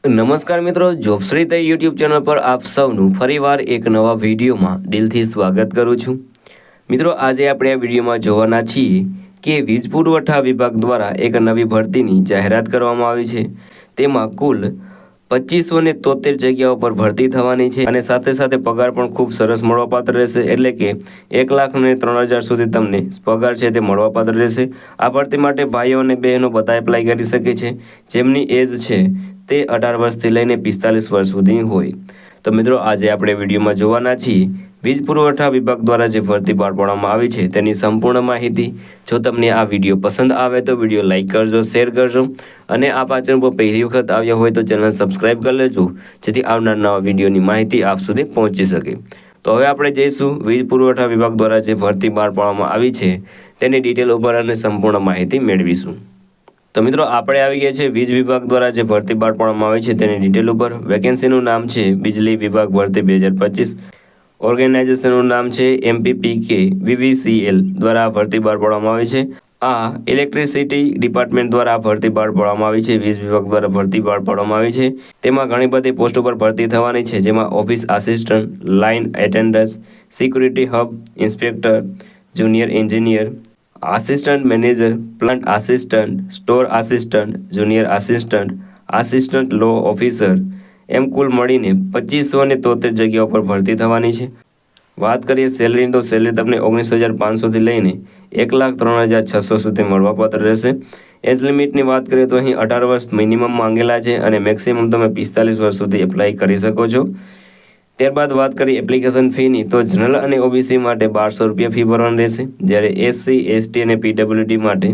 નમસ્કાર મિત્રો, જોબશ્રી તઈ યુટ્યુબ ચેનલ પર આપ સૌનું ફરીવાર એક નવા વિડીયોમાં દિલથી સ્વાગત કરું છું। મિત્રો, આજે આપણે આ વિડીયોમાં જોવાના છીએ કે વીજ પુરવઠા વિભાગ દ્વારા એક નવી ભરતીની જાહેરાત કરવામાં આવી છે। તેમાં કુલ 2573 જગ્યાઓ પર ભરતી થવાની છે અને સાથે સાથે પગાર પણ ખૂબ સરસ મળવાપાત્ર રહેશે, એટલે કે 1,03,000 સુધી તમને પગાર છે તે મળવાપાત્ર રહેશે। આ ભરતી માટે ભાઈઓ અને બહેનો બધા એપ્લાય કરી શકે છે, જેમની એજ છે તે 18 વર્ષથી લઈને 45 વર્ષ સુધી હોય। તો મિત્રો, આજે આપણે વિડીયોમાં જોવાના છીએ વીજ પુરવઠા વિભાગ દ્વારા જે ભરતી બહાર પાડવામાં આવી છે તેની સંપૂર્ણ માહિતી। જો તમને આ વિડીયો પસંદ આવે તો વિડીયો લાઇક કરજો, શેર કરજો અને આ ચેનલ પર પહેલી વખત આવ્યા હોય તો ચેનલ સબસ્ક્રાઈબ કરી લેજો, જેથી આવનાર નવા વિડીયોની માહિતી આપ સુધી પહોંચી શકે। તો હવે આપણે જઈશું વીજ પુરવઠા વિભાગ દ્વારા જે ભરતી બહાર પાડવામાં આવી છે તેની ડિટેલ ઉપર અને સંપૂર્ણ માહિતી મેળવીશું। તો મિત્રો, આપણે આવી ગયા છે વીજ વિભાગ દ્વારા જે ભરતી બહાર પાડવામાં આવી છે તેની ડિટેલ ઉપર। વેકેન્સીનું નામ છે બિજલી વિભાગ ભરતી 2025। ઓર્ગેનાઇઝેશનનું નામ છે MPPK VVCL દ્વારા ભરતી બહાર પાડવામાં આવી છે। આ ઇલેક્ટ્રિસિટી ડિપાર્ટમેન્ટ દ્વારા ભરતી બહાર પાડવામાં આવી છે, વીજ વિભાગ દ્વારા ભરતી બહાર પાડવામાં આવી છે। તેમાં ઘણી બધી પોસ્ટો પર ભરતી થવાની છે, જેમાં office assistant, line attendance, security hub inspector, junior engineer, assistant manager, plant assistant, store assistant, junior assistant, assistant law officer, એમ કુલ મળીને 2573 જગ્યાઓ પર ભરતી થવાની છે। વાત કરીએ સેલરીની, તો સેલરી તમને 19,500થી લઈને 1,03,600 સુધી મળવાપાત્ર રહેશે। એજ લિમિટની વાત કરીએ તો અહીં 18 વર્ષ મિનિમમ માંગેલા છે અને મેક્સિમમ તમે 45 વર્ષ સુધી એપ્લાય કરી શકો છો। ત્યારબાદ વાત કરીએ એપ્લિકેશન ફીની, તો જનરલ અને ઓબીસી માટે 1200 રૂપિયા ફી ભરવાની રહેશે, જ્યારે SC, ST અને PWD માટે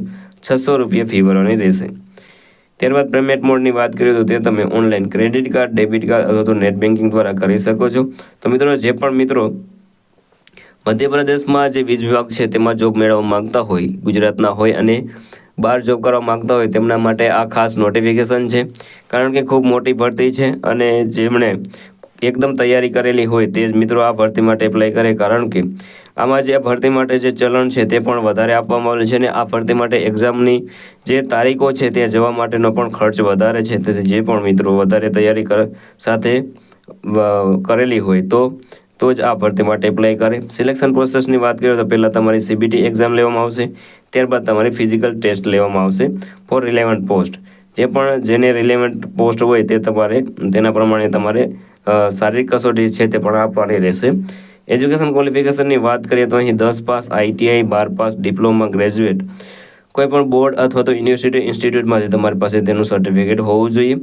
600 રૂપિયા ફી ભરવાની રહેશે। ત્યારબાદ પેમેન્ટ મોડની વાત કરીએ તો તે તમે online credit card, debit card અથવા તો નેટ બેન્કિંગ દ્વારા કરી શકો છો। તો મિત્રો, જે પણ મિત્રો મધ્યપ્રદેશમાં જે વીજ વિભાગ છે તેમાં જોબ મેળવવા માંગતા હોય, ગુજરાતના હોય અને બહાર જોબ કરવા માંગતા હોય તેમના માટે આ ખાસ નોટિફિકેશન છે, કારણ કે ખૂબ મોટી ભરતી છે અને જેમણે એકદમ તૈયારી કરેલી હોય તે જ મિત્રો આ ભરતી માટે એપ્લાય કરે, કારણ કે આમાં જે આ ભરતી માટે જે ચલણ છે તે પણ વધારે આપવામાં આવેલું છે અને આ ભરતી માટે એક્ઝામની જે તારીખો છે ત્યાં જવા માટેનો પણ ખર્ચ વધારે છે। તેથી જે પણ મિત્રો વધારે તૈયારી સાથે કરેલી હોય તો જ આ ભરતી માટે એપ્લાય કરે। સિલેક્શન પ્રોસેસની વાત કરીએ તો પહેલાં તમારી CBT એક્ઝામ લેવામાં આવશે, ત્યારબાદ તમારી ફિઝિકલ ટેસ્ટ લેવામાં આવશે ફોર રિલેવન્ટ પોસ્ટ। જે પણ જેને રિલેવન્ટ પોસ્ટ હોય તે તમારે તેના પ્રમાણે તમારે શારીરિક કસોટી છે તે પણ આપવાની રહેશે। એજ્યુકેશન ક્વોલિફિકેશનની વાત કરીએ તો અહીં 10 pass, ITI, 12 pass, diploma, graduate, કોઈ પણ બોર્ડ અથવા તો યુનિવર્સિટી ઇન્સ્ટિટ્યૂટમાંથી તમારી પાસે તેનું સર્ટિફિકેટ હોવું જોઈએ।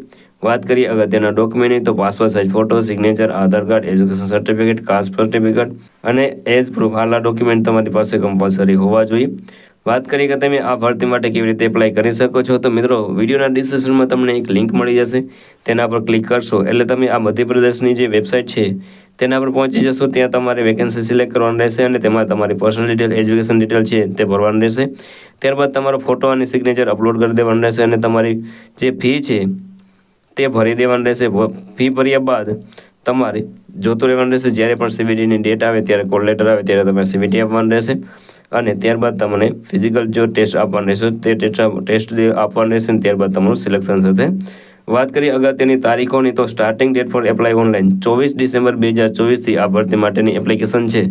વાત કરીએ અગત્યના ડોક્યુમેન્ટની, તો passport size photo, signature, Aadhaar card, education certificate, caste certificate અને એજ પ્રૂફ, હાલના ડોક્યુમેન્ટ તમારી પાસે કમ્પલસરી હોવા જોઈએ। વાત કરીએ કે તમે આ ભરતી માટે કેવી રીતે એપ્લાય કરી શકો છો, તો મિત્રો વિડીયોના ડિસ્ક્રિપ્શનમાં તમને એક લિંક મળી જશે, તેના પર ક્લિક કરશો એટલે તમે આ મધ્યપ્રદેશની જે વેબસાઇટ છે તેના પર પહોંચી જશો। ત્યાં તમારે વેકેન્સી સિલેક્ટ કરવાની રહેશે અને તેમાં તમારી પર્સનલ ડિટેલ, એજ્યુકેશન ડિટેલ છે તે ભરવાની રહેશે। ત્યારબાદ તમારો ફોટો અને સિગ્નેચર અપલોડ કરી દેવાનું રહેશે અને તમારી જે ફી છે તે ભરી દેવાની રહેશે। ફી ભર્યા બાદ તમારે જોતું રહેવાનું રહેશે, જ્યારે પણ CBTની ડેટ આવે ત્યારે કોલ લેટર આવે ત્યારે તમારે CBT આપવાનું રહેશે અને ત્યારબાદ તમને ફિઝિકલ જો ટેસ્ટ આપવાનો રહેશે તે ટેસ્ટ આપવાનો રહેશે અને ત્યારબાદ તમારું સિલેક્શન થશે। વાત કરીએ અગત્યની તારીખોની, તો starting date for apply online 24 December 2024થી આ ભરતી માટેની એપ્લિકેશન છે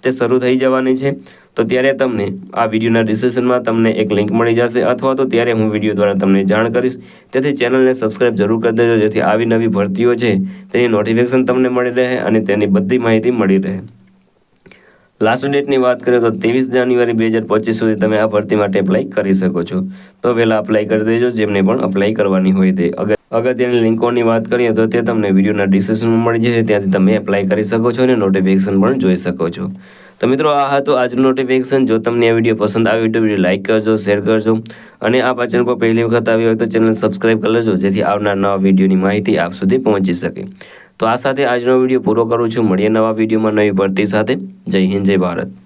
તે શરૂ થઈ જવાની છે। તો ત્યારે તમને આ વિડીયોના ડિસ્ક્રિપ્શનમાં તમને એક લિંક મળી જશે અથવા તો ત્યારે હું વિડીયો દ્વારા તમને જાણ કરીશ, તેથી ચેનલને સબસ્ક્રાઈબ જરૂર કરી દેજો, જેથી આવી નવી ભરતીઓ છે તેની નોટિફિકેશન તમને મળી રહે અને તેની બધી માહિતી મળી રહે। લાસ્ટ ડેટની વાત કરીએ તો 23 જાન્યુઆરી 2025 સુધી તમે આ ભરતી માટે એપ્લાય કરી શકો છો। તો વહેલા અપ્લાય કરી દેજો જેમને પણ અપ્લાય કરવાની હોય તે। અગત્યની લિંકોની વાત કરીએ તો તે તમને વિડીયોના ડિસ્ક્રિપ્શનમાં મળી જશે, ત્યાંથી તમે એપ્લાય કરી શકો છો અને નોટિફિકેશન પણ જોઈ શકો છો। તો મિત્રો, આ હતું આજનું નોટિફિકેશન। જો તમને આ વિડીયો પસંદ આવ્યો તો વિડીયો લાઇક કરજો, શેર કરજો અને આ ચેનલ પર પહેલી વખત આવી હોય તો ચેનલ સબસ્ક્રાઈબ કરી લેજો, જેથી આવનાર નવા વિડીયોની માહિતી આપ સુધી પહોંચી શકે। તો આ સાથે આજનો વિડીયો પૂરો કરું છું। મળીએ નવા વિડીયોમાં નવી ભરતી સાથે। જય હિન્દ, જય ભારત।